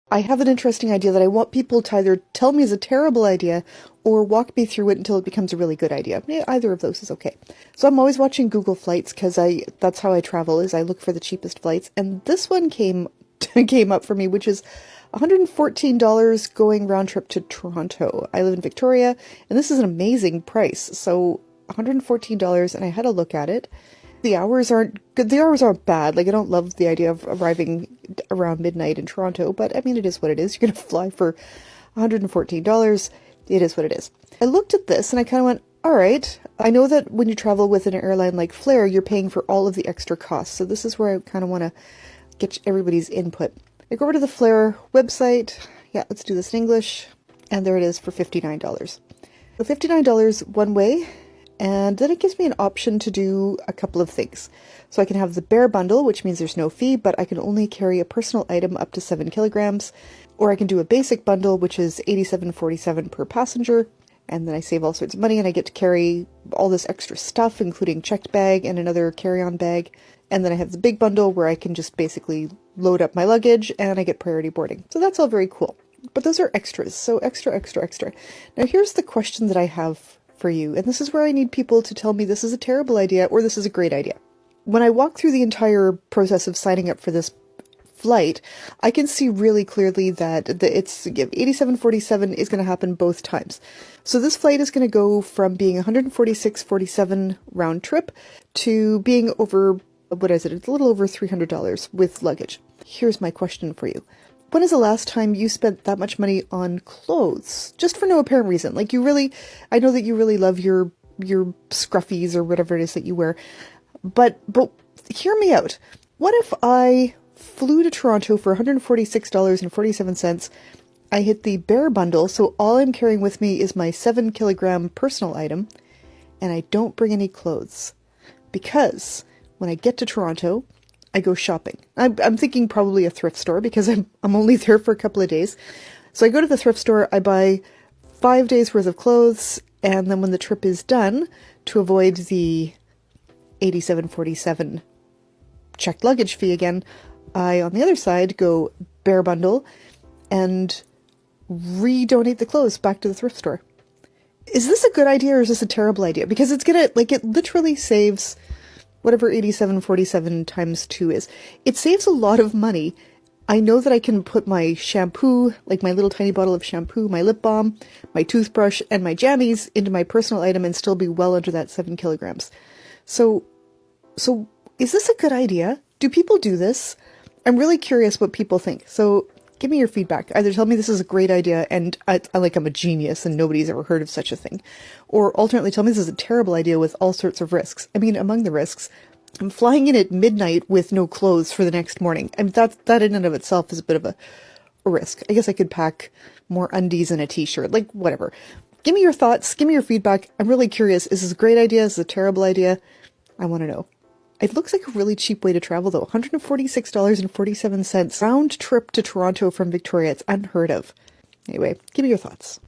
I have an interesting idea that I want people to either tell me is a terrible idea or walk me through it until it becomes a really good idea. Either of those is okay. So I'm always watching Google Flights because that's how I travel, is I look for the cheapest flights. And this one came up for me, which is $114 going round trip to Toronto. I live in Victoria, and this is an amazing price. So $114, and I had a look at it. The hours aren't good. The hours aren't bad. Like, I don't love the idea of arriving around midnight in Toronto, but I mean, it is what it is. You're going to fly for $114. It is what it is. I looked at this and I kind of went, all right, I know that when you travel with an airline like Flair, you're paying for all of the extra costs. So this is where I kind of want to get everybody's input. I go over to the Flair website. Yeah, let's do this in English. And there it is for $59. So $59 one way. And then it gives me an option to do a couple of things. So I can have the bare bundle, which means there's no fee, but I can only carry a personal item up to 7 kilograms. Or I can do a basic bundle, which is $87.47 per passenger. And then I save all sorts of money and I get to carry all this extra stuff, including checked bag and another carry-on bag. And then I have the big bundle where I can just basically load up my luggage and I get priority boarding. So that's all very cool. But those are extras. So extra, extra, extra. Now here's the question that I have for you, and this is where I need people to tell me this is a terrible idea or this is a great idea. When I walk through the entire process of signing up for this flight, I can see really clearly that it's $87.47 is going to happen both times. So this flight is going to go from being $146.47 round trip to being over, what is it? It's a little over $300 with luggage. Here's my question for you. When is the last time you spent that much money on clothes? Just for no apparent reason. Like, I know that you really love your scruffies or whatever it is that you wear, but hear me out. What if I flew to Toronto for $146.47? I hit the bare bundle, so all I'm carrying with me is my 7 kilogram personal item, and I don't bring any clothes. Because when I get to Toronto, I go shopping. I'm thinking probably a thrift store because I'm only there for a couple of days. So I go to the thrift store, I buy 5 days worth of clothes, and then when the trip is done, to avoid the $87.47 checked luggage fee again, I, on the other side, go bare bundle and redonate the clothes back to the thrift store. Is this a good idea or is this a terrible idea? Because it's gonna, like, it literally saves whatever $87.47 times 2 is. It saves a lot of money. I know that I can put my shampoo, like my little tiny bottle of shampoo, my lip balm, my toothbrush, and my jammies into my personal item and still be well under that 7 kilograms. So is this a good idea? Do people do this? I'm really curious what people think. So give me your feedback. Either tell me this is a great idea and I'm a genius and nobody's ever heard of such a thing. Or alternately tell me this is a terrible idea with all sorts of risks. I mean, among the risks, I'm flying in at midnight with no clothes for the next morning. I mean, that in and of itself is a bit of a risk. I guess I could pack more undies and a t-shirt, like whatever. Give me your thoughts. Give me your feedback. I'm really curious. Is this a great idea? Is this a terrible idea? I want to know. It looks like a really cheap way to travel, though. $146.47 round trip to Toronto from Victoria. It's unheard of. Anyway, give me your thoughts.